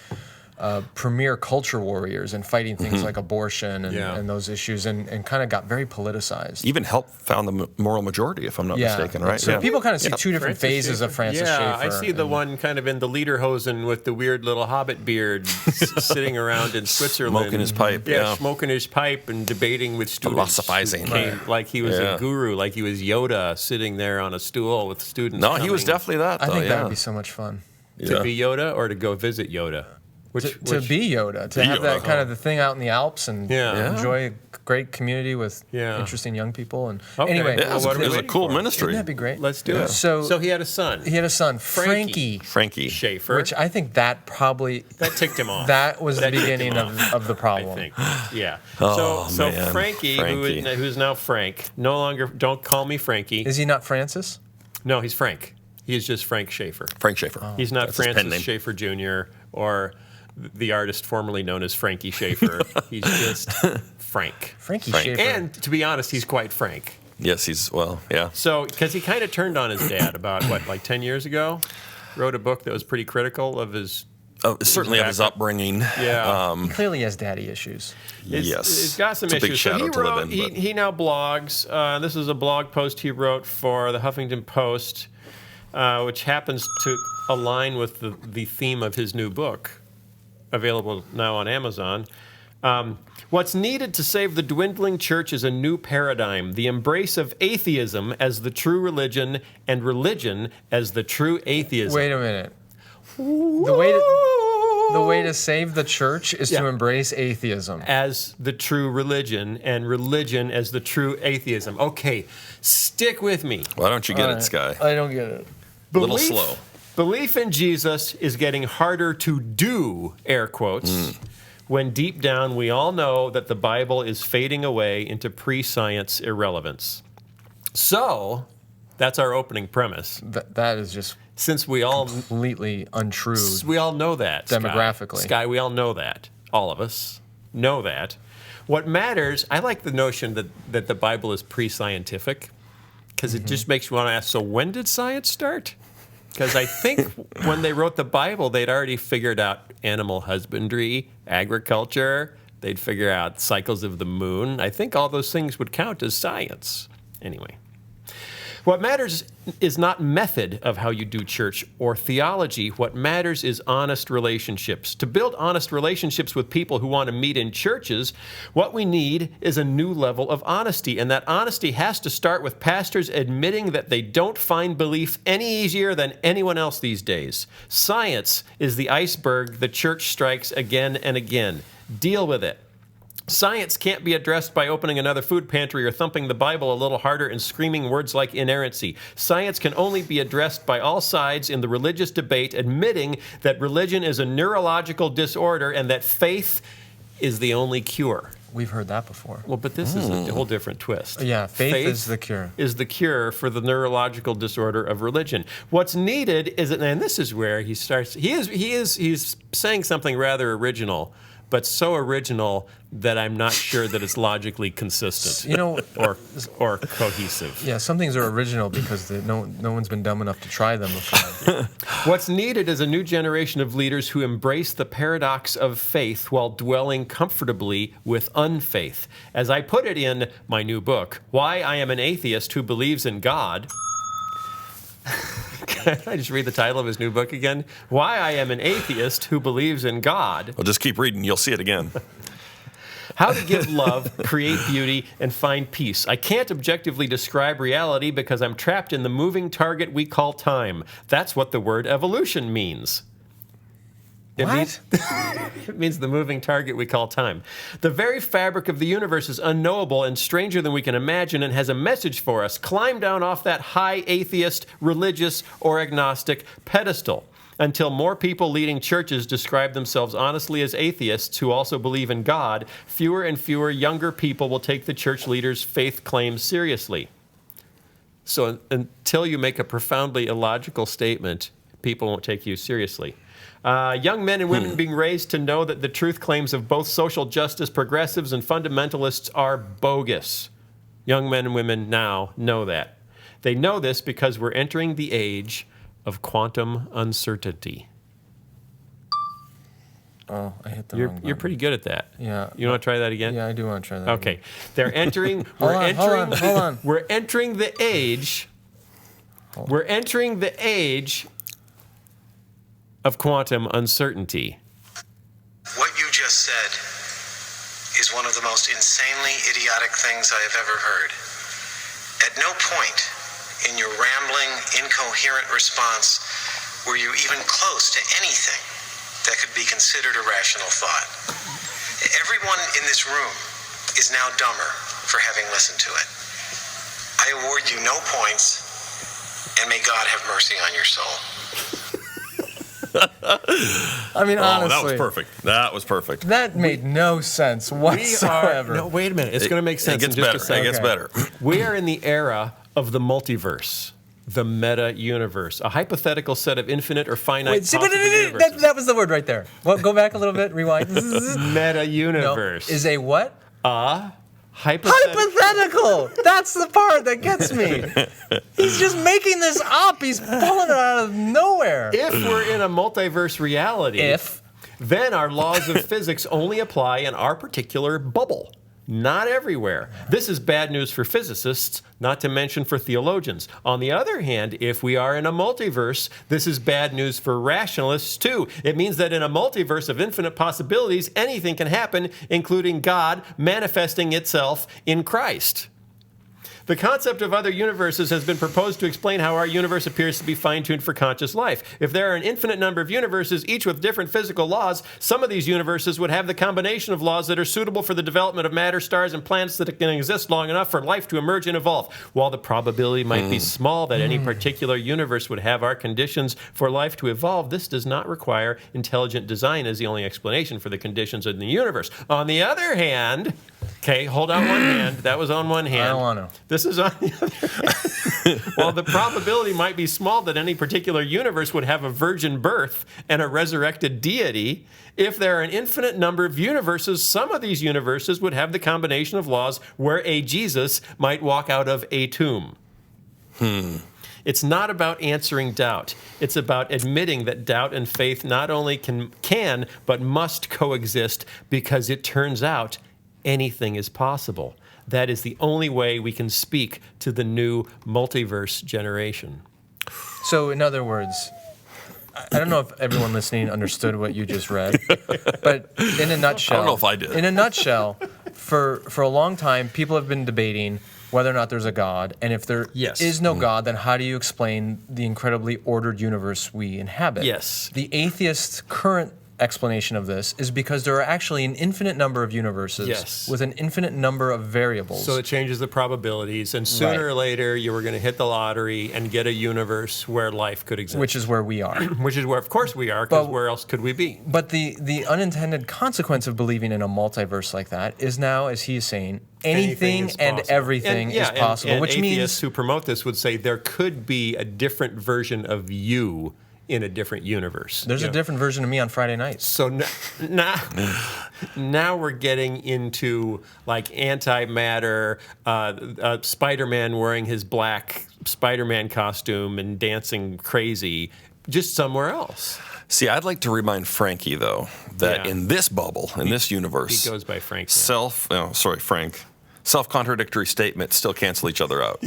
premier culture warriors and fighting things like abortion and those issues and kind of got very politicized. Even helped found the moral majority, if I'm not mistaken, right? So people kind of see two different phases of Francis Schaeffer. Yeah, I see the one kind of in the lederhosen with the weird little hobbit beard sitting around in Switzerland. Smoking his pipe. Yeah, smoking his pipe and debating with students. Philosophizing. Like he was a guru, like he was Yoda sitting there on a stool with students. No, he was definitely that, though. I think that would be so much fun. To be Yoda or to go visit Yoda? To be Yoda, to have that kind of the thing out in the Alps and enjoy a great community with interesting young people. And anyway, it was a cool ministry. Wouldn't that be great? Let's do it. So he had a son. He had a son, Frankie Schaeffer, which I think that ticked him off. That was the beginning of the problem. I think. Yeah. Oh, so man. Frankie. Who's now Frank, no longer. Don't call me Frankie. Is he not Francis? No, he's Frank. He is just Frank Schaeffer. Frank Schaeffer. He's not That's his pen Francis name. Schaeffer Jr. or the artist formerly known as Frankie Schaeffer. He's just Frank. Frankie Schaeffer. And to be honest, he's quite frank. Yes, yeah. So, because he kind of turned on his dad about, like 10 years ago? Wrote a book that was pretty critical of his... certainly of his upbringing. Yeah. He clearly has daddy issues. Yes. It's got some it's issues. A big shadow to live in. He now blogs. This is a blog post he wrote for the Huffington Post, which happens to align with the theme of his new book, available now on Amazon. What's needed to save the dwindling church is a new paradigm, the embrace of atheism as the true religion and religion as the true atheism. Wait a minute. The way to save the church is to embrace atheism. As the true religion and religion as the true atheism. Okay, stick with me. Why don't you get it, Sky? I don't get it. A little slow. Belief in Jesus is getting harder to do, air quotes, when deep down we all know that the Bible is fading away into pre-science irrelevance. So, That's our opening premise. That is just since we all completely untrue. We all know that demographically. Sky, we all know that. All of us know that. What matters, I like the notion that the Bible is pre-scientific, because it just makes you want to ask, so when did science start? Because I think when they wrote the Bible, they'd already figured out animal husbandry, agriculture. They'd figure out cycles of the moon. I think all those things would count as science. Anyway. What matters is not method of how you do church or theology. What matters is honest relationships. To build honest relationships with people who want to meet in churches, what we need is a new level of honesty. And that honesty has to start with pastors admitting that they don't find belief any easier than anyone else these days. Science is the iceberg the church strikes again and again. Deal with it. Science can't be addressed by opening another food pantry or thumping the Bible a little harder and screaming words like inerrancy. Science can only be addressed by all sides in the religious debate, admitting that religion is a neurological disorder and that faith is the only cure. We've heard that before. Well, but this is a whole different twist. Yeah, faith is the cure. Is the cure for the neurological disorder of religion. What's needed is, and this is where he starts, he's saying something rather original, but so original that I'm not sure that it's logically consistent, or cohesive. Yeah, some things are original because no one's been dumb enough to try them before. What's needed is a new generation of leaders who embrace the paradox of faith while dwelling comfortably with unfaith. As I put it in my new book, Why I Am an Atheist Who Believes in God. Can I just read the title of his new book again? Why I Am an Atheist Who Believes in God. Well, just keep reading. You'll see it again. How to give love, create beauty, and find peace. I can't objectively describe reality because I'm trapped in the moving target we call time. That's what the word evolution means. It means the moving target we call time. The very fabric of the universe is unknowable and stranger than we can imagine and has a message for us. Climb down off that high atheist, religious, or agnostic pedestal. Until more people leading churches describe themselves honestly as atheists who also believe in God, fewer and fewer younger people will take the church leaders' faith claims seriously. So until you make a profoundly illogical statement, people won't take you seriously. Young men and women being raised to know that the truth claims of both social justice progressives and fundamentalists are bogus. Young men and women now know that. They know this because we're entering the age of quantum uncertainty. Oh, I hit the wrong button. You're pretty good at that. Yeah. You want to try that again? Yeah, I do want to try that. Okay. Again. They're entering. Hold on. We're entering the age. We're entering the age of quantum uncertainty. What you just said is one of the most insanely idiotic things I have ever heard. At no point in your rambling, incoherent response were you even close to anything that could be considered a rational thought. Everyone in this room is now dumber for having listened to it. I award you no points, and may God have mercy on your soul. I mean, honestly. That was perfect. That was perfect. That made no sense whatsoever. No, wait a minute. It's going to make sense in just better. a second. It gets better. We are in the era of the multiverse, the meta-universe, a hypothetical set of infinite or finite possible universes. That was the word right there. Well, go back a little bit, rewind. Meta-universe. No, is a what? Hypothetical. That's the part that gets me. He's just making this up. He's pulling it out of nowhere. If we're in a multiverse reality, then our laws of physics only apply in our particular bubble, not everywhere. This is bad news for physicists, not to mention for theologians. On the other hand, if we are in a multiverse, this is bad news for rationalists too. It means that in a multiverse of infinite possibilities, anything can happen, including God manifesting itself in Christ. The concept of other universes has been proposed to explain how our universe appears to be fine-tuned for conscious life. If there are an infinite number of universes, each with different physical laws, some of these universes would have the combination of laws that are suitable for the development of matter, stars, and planets that can exist long enough for life to emerge and evolve. While the probability might be small that any particular universe would have our conditions for life to evolve, this does not require intelligent design as the only explanation for the conditions in the universe. On the other hand, Okay, hold out one hand. That was on one hand. I don't want to. This is on the other hand. Well, the probability might be small that any particular universe would have a virgin birth and a resurrected deity. If there are an infinite number of universes, some of these universes would have the combination of laws where a Jesus might walk out of a tomb. It's not about answering doubt. It's about admitting that doubt and faith not only can but must coexist, because it turns out anything is possible. That is the only way we can speak to the new multiverse generation. So, in other words, I don't know if everyone listening understood what you just read, but in a nutshell, I don't know if I did. In a nutshell, for a long time, people have been debating whether or not there's a God, and if there is no God, then how do you explain the incredibly ordered universe we inhabit? Yes. The atheist current explanation of this is because there are actually an infinite number of universes with an infinite number of variables. So it changes the probabilities, and sooner or later you were going to hit the lottery and get a universe where life could exist. Which is where we are. Which is where, of course, we are, because where else could we be? But the unintended consequence of believing in a multiverse like that is now, as he's saying, anything and everything is possible. And which atheists means who promote this would say there could be a different version of you in a different universe. There's a different version of me on Friday nights. So now we're getting into like antimatter, Spider-Man wearing his black Spider-Man costume and dancing crazy just somewhere else. See, I'd like to remind Frankie, though, that in this bubble, in this universe, he goes by Frank. Frank. Self-contradictory statements still cancel each other out.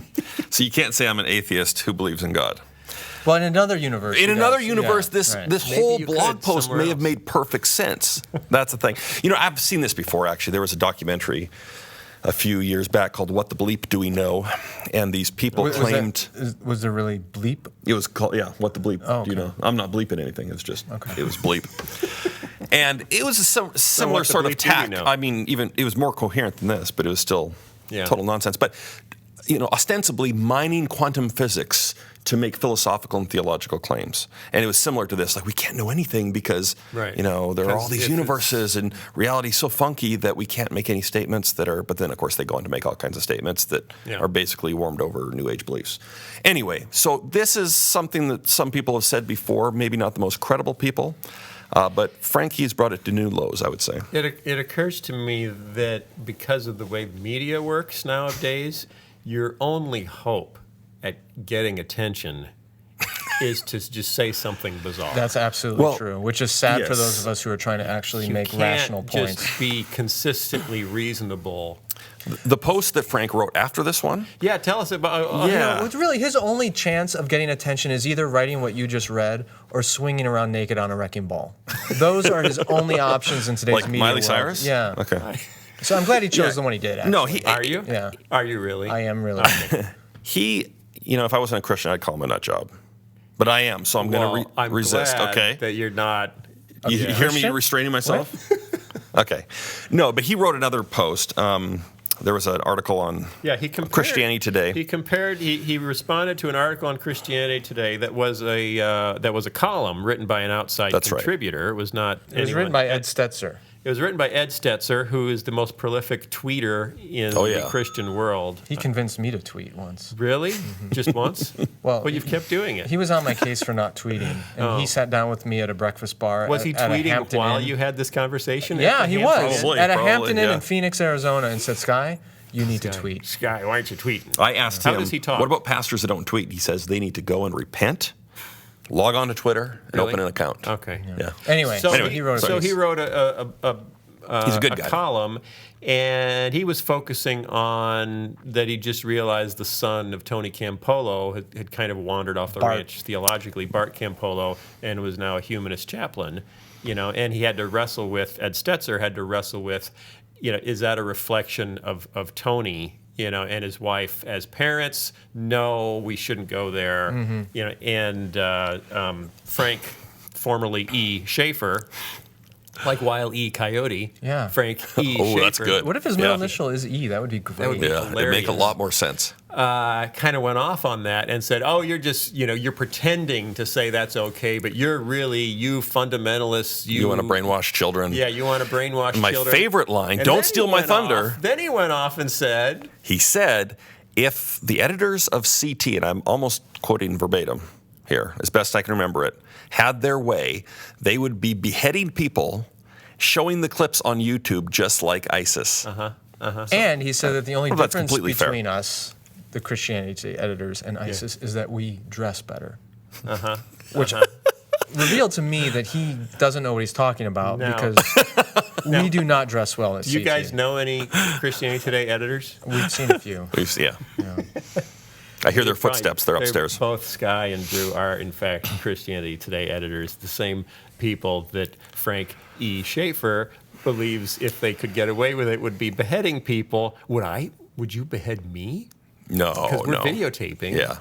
So you can't say I'm an atheist who believes in God. Well, in another universe. This whole blog post may have made perfect sense. That's the thing. You know, I've seen this before, actually. There was a documentary a few years back called What the Bleep Do We Know? And these people claimed... Was there really bleep? It was called, What the Bleep Do You Know? I'm not bleeping anything. It's just, it was bleep. And it was a similar sort of tack. I mean, even it was more coherent than this, but it was still total nonsense. But, you know, ostensibly mining quantum physics to make philosophical and theological claims. And it was similar to this, like we can't know anything because, you know, there are all these universes and reality's so funky that we can't make any statements that are, but then of course they go on to make all kinds of statements that are basically warmed over New Age beliefs. Anyway, so this is something that some people have said before, maybe not the most credible people, but Frankie's brought it to new lows, I would say. It occurs to me that because of the way media works nowadays, your only hope at getting attention is to just say something bizarre. That's absolutely true, which is sad for those of us who are trying to actually make rational points. You can't just be consistently reasonable. The post that Frank wrote after this one? Yeah, tell us about... You know, it's really his only chance of getting attention is either writing what you just read or swinging around naked on a wrecking ball. Those are his only options in today's media Miley world. Cyrus? Yeah. Okay. So I'm glad he chose the one he did, actually. No, Are you? Yeah. Are you really? I am really. You know, if I wasn't a Christian, I'd call him a nut job. But I am, so I'm going to resist, glad okay? that you're not... You hear me restraining myself? Okay. No, but he wrote another post. There was an article on Christianity Today. He responded to an article on Christianity Today that was a column written by an outside contributor. Right. It was not... It was written by Ed Stetzer. It was written by Ed Stetzer, who is the most prolific tweeter in the Christian world. He convinced me to tweet once. Really? Just once? Well, you've kept doing it. He was on my case for not tweeting, and he sat down with me at a breakfast bar. Was he tweeting while you had this conversation? Yeah, he was. Probably, at a Hampton Inn in Phoenix, Arizona, and said, Sky, you need to tweet. Sky, why aren't you tweeting? I asked him, how does he talk? What about pastors that don't tweet? He says they need to go and repent, log on to Twitter, and open an account. Okay. Yeah. Anyway, he wrote he's a good guy. Column, and he was focusing on that he just realized the son of Tony Campolo had kind of wandered off the ranch theologically, Bart Campolo, and was now a humanist chaplain, you know, and he had to wrestle with, Ed Stetzer had to wrestle with, you know, is that a reflection of Tony, you know, and his wife as parents? No, we shouldn't go there, you know, and Frank, formerly E. Schaeffer, Like Wile E. Coyote. Yeah. Frank E. Schaeffer. That's good. What if his middle initial is E? That would be great. That would be It'd make a lot more sense. Kind of went off on that and said, "Oh, you're just, you're pretending to say that's okay, but you're really, you fundamentalists. You want to brainwash children. Yeah, you want to brainwash children." My favorite line, "Don't steal my thunder." Then he went off and said, He said, if the editors of CT, and I'm almost quoting verbatim here, as best I can remember it, had their way, they would be beheading people, showing the clips on YouTube just like ISIS. And he said that the only Well, that's difference completely fair. between us, the Christianity Today editors, and ISIS is that we dress better. Which revealed to me that he doesn't know what he's talking about because we do not dress well at "Do you CT. guys know any Christianity Today editors?" We've seen a few. Yeah. I hear their footsteps. They're upstairs. Both Sky and Drew are, in fact, Christianity Today editors, the same people that Frank E. Schaeffer believes, if they could get away with it, would be beheading people. Would you behead me? No, Because we're no. videotaping. Yeah.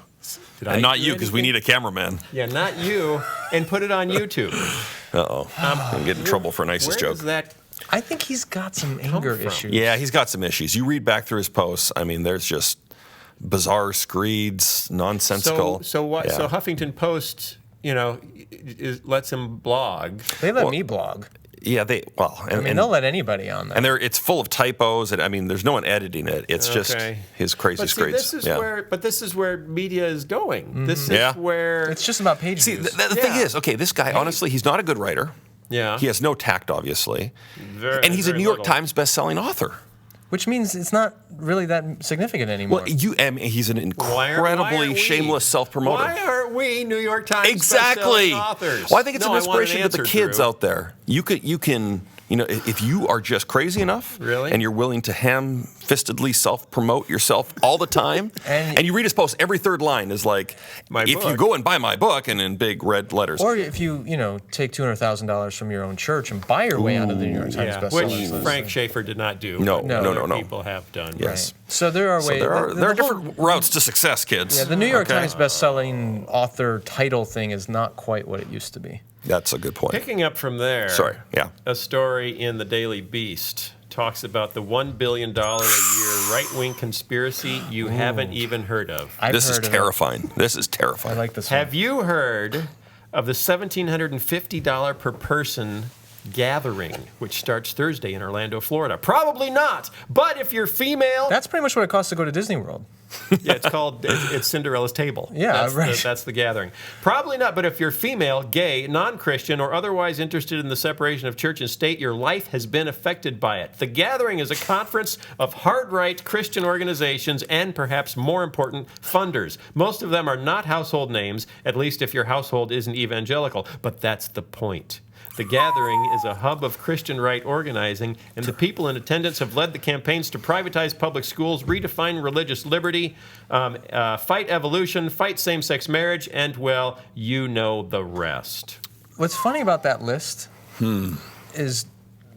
Did And I not do you, because we anything? need a cameraman. Yeah, not you. And put it on YouTube. Uh-oh. I'm getting in trouble for nicest Where joke. does that I think he's got some anger from? issues. Yeah, he's got some issues. You read back through his posts, I mean, there's just bizarre screeds, nonsensical. So what? Yeah. So Huffington Post, lets him blog. They let me blog. Yeah, They'll let anybody on there. and it's full of typos, and I mean, there's no one editing it. It's just Okay. his crazy But see, screeds. this is where media is going. This is Yeah. where It's just about page See, views. the thing is, okay, this guy, honestly, he's not a good writer. yeah. He has no tact, obviously. Very- And he's a very New York little. Times best-selling author. Which means it's not really that significant anymore. Well, he's an Why incredibly aren't we? shameless self-promoter. Why aren't we New York Times Exactly. bestselling authors? Well, I think it's No, an I want inspiration to the answer, kids Drew. out there. You can, if you are just crazy enough, Really? and you're willing to ham-fistedly self-promote yourself all the time, And- and you read his post, every third line is like, My if you book. go and buy my book, and in big red letters. Or if you, take $200,000 from your own church and buy your way onto the New York Times Yeah, bestseller which list. Frank Schaeffer did not do. No, but no, other no. People have done. Yes. So there are So ways. there are the whole- different routes to success, kids. Yeah, the New York Okay? Times best-selling author title thing is not quite what it used to be. That's a good point. Picking up from there. Sorry, yeah. A story in the Daily Beast talks about the $1 billion a year right-wing conspiracy you haven't even heard of. This is heard of it. terrifying. This is I terrifying. like this Have you heard of the $1,750 per person gathering, which starts Thursday in Orlando, Florida? Probably not. But if you're female, one. That's pretty much what it costs to go to Disney World. yeah, it's Cinderella's Table. Yeah, that's right. That's the gathering. Probably not, but if you're female, gay, non-Christian, or otherwise interested in the separation of church and state, your life has been affected by it. The gathering is a conference of hard-right Christian organizations and, perhaps more important, funders. Most of them are not household names, at least if your household isn't evangelical, but that's the point. The gathering is a hub of Christian right organizing, and the people in attendance have led the campaigns to privatize public schools, redefine religious liberty, fight evolution, fight same-sex marriage, and, well, you know the rest. What's funny about that list is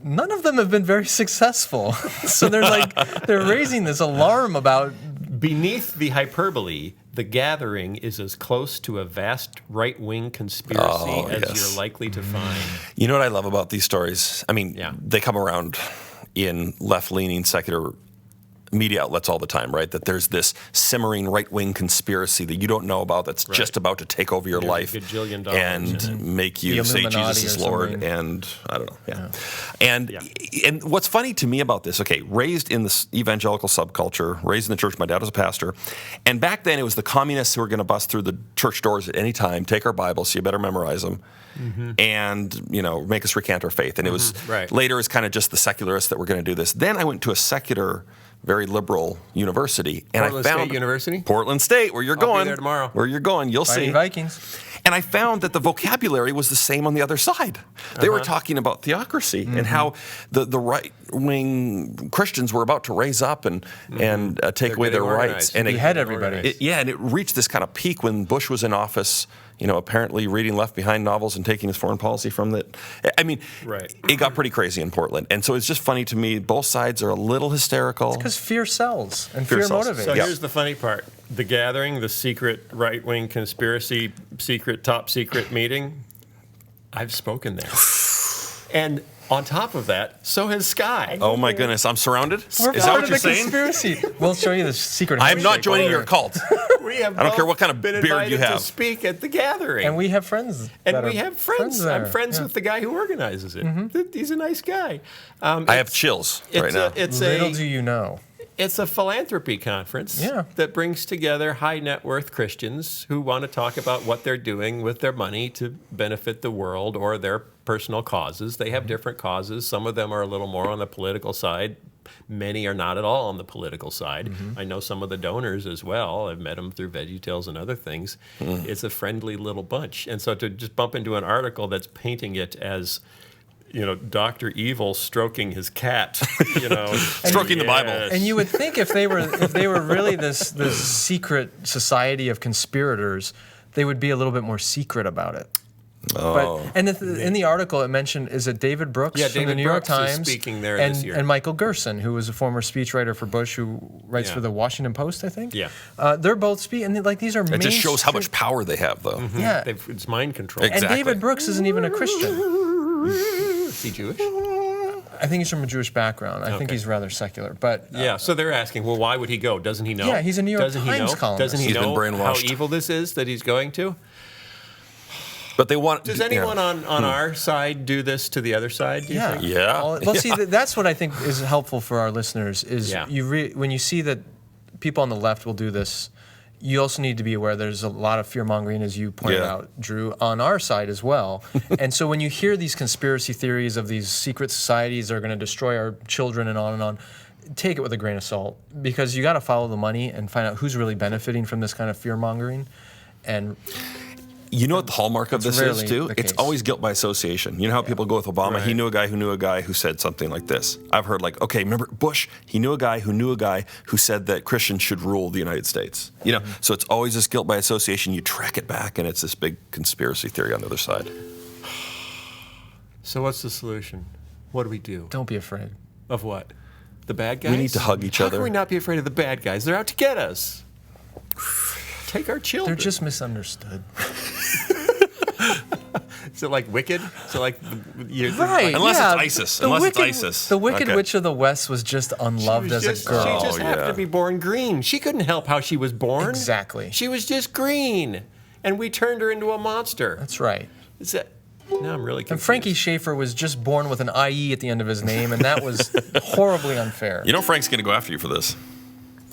none of them have been very successful. So they're raising this alarm about. Beneath the hyperbole, the gathering is as close to a vast right-wing conspiracy as yes. you're likely to find. You know what I love about these stories? I mean, they come around in left-leaning secular media outlets all the time, right? That there's this simmering right-wing conspiracy that you don't know about that's just about to take over your life a gajillion dollars and make you The say Illuminati Jesus is or Lord. something. And I don't know. And what's funny to me about this, okay, raised in this evangelical subculture, raised in the church, my dad was a pastor, and back then it was the communists who were going to bust through the church doors at any time, take our Bibles, so you better memorize them, and, make us recant our faith. And it was later it's kind of just the secularists that were going to do this. Then I went to a secular, very liberal university, and Portland I found State University? Portland State, where you're I'll be going. there tomorrow. Where you're going, you'll Fighting see. Vikings. And I found that the vocabulary was the same on the other side. They were talking about theocracy and how the right-wing Christians were about to raise up and take away their rights. And Behead everybody. And it reached this kind of peak when Bush was in office, apparently reading Left Behind novels and taking his foreign policy from it. I mean, it got pretty crazy in Portland. And so it's just funny to me, both sides are a little hysterical. Because fear sells and Fear fear sells. motivates. So here's the funny part. The gathering, the secret right-wing conspiracy, secret top secret meeting, I've spoken there. And On top of that, so has Sky. Oh my goodness, I'm surrounded? Is that part what of you're the saying? conspiracy. We'll show you the secret. I am not handshake joining later. your cult. We have I don't care what kind of been beard you invited have. to speak at the gathering. And we have friends. And we have friends. there. I'm friends with the guy who organizes it. He's a nice guy. I have chills right now. Little do you know. It's a philanthropy conference that brings together high net worth Christians who want to talk about what they're doing with their money to benefit the world or their personal causes. They have different causes. Some of them are a little more on the political side. Many are not at all on the political side. I know some of the donors as well. I've met them through VeggieTales and other things. It's a friendly little bunch. And so to just bump into an article that's painting it as, Dr. Evil stroking his cat, Stroking the Bible. And you would think if they were really this secret society of conspirators, they would be a little bit more secret about it. Oh. But in the article, it mentioned, is it David Brooks from the New York Times? Speaking there and, this year. and Michael Gerson, who was a former speechwriter for Bush, who writes for the Washington Post, I think. Yeah. They're both speaking, and these are It just shows how much power they have, though. Yeah. It's mind control. Exactly. And David Brooks isn't even a Christian. Is he Jewish? I think he's from a Jewish background. I think he's rather secular. But so they're asking, well, why would he go? Doesn't he know? Yeah, he's a New York Doesn't Times he know? columnist. Doesn't he He's been know how brainwashed. evil this is that he's going to? But they want. Does anyone on our side do this to the other side? Do you think? Yeah. Well, see, that's what I think is helpful for our listeners. Is when you see that people on the left will do this, you also need to be aware there's a lot of fear-mongering, as you pointed out, Drew, on our side as well. And so when you hear these conspiracy theories of these secret societies that are going to destroy our children and on, take it with a grain of salt, because you got to follow the money and find out who's really benefiting from this kind of fear-mongering. And you know what the hallmark of this is, too? It's case. always guilt by association. You know how people go with Obama? Right. He knew a guy who knew a guy who said something like this. I've heard okay, remember Bush? He knew a guy who said that Christians should rule the United States. So it's always this guilt by association. You track it back, and it's this big conspiracy theory on the other side. So what's the solution? What do we do? Don't be afraid. Of what? The bad guys? We need to hug each other. How can we not be afraid of the bad guys? They're out to get us. Take our children. They're just misunderstood. Is it like Wicked? So right? Unless it's ISIS. It's ISIS. The Wicked Witch of the West was just unloved as a girl. She just happened to be born green. She couldn't help how she was born. Exactly. She was just green, and we turned her into a monster. That's right. Now I'm really confused. And Frankie Schaeffer was just born with an IE at the end of his name, and that was horribly unfair. Frank's going to go after you for this.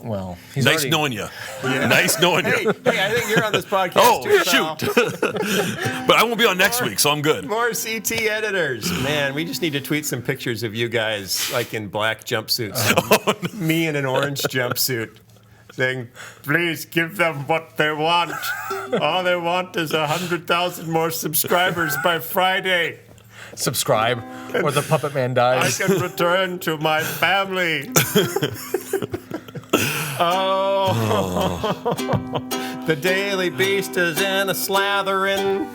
Well, he's nice knowing you. Yeah. Nice knowing you. Hey, I think you're on this podcast too, pal. Shoot. But I won't be on next week, so I'm good. More CT editors. Man, we just need to tweet some pictures of you guys, like in black jumpsuits. Me in an orange jumpsuit. Saying, please give them what they want. All they want is 100,000 more subscribers by Friday. Subscribe, or the Puppet Man dies. I can return to my family. The Daily Beast is in a slathering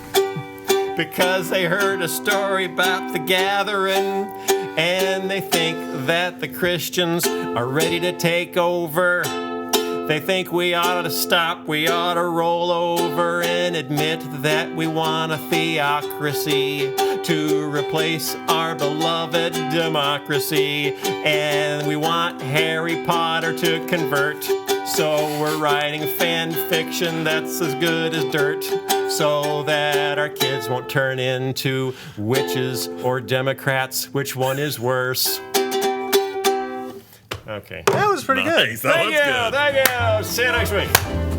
because they heard a story about the gathering, and they think that the Christians are ready to take over. They think we ought to stop, we ought to roll over and admit that we want a theocracy to replace our beloved democracy. And we want Harry Potter to convert, so we're writing fan fiction that's as good as dirt, so that our kids won't turn into witches or Democrats. Which one is worse? Okay. That was pretty good. That was good. Thank you. See you next week.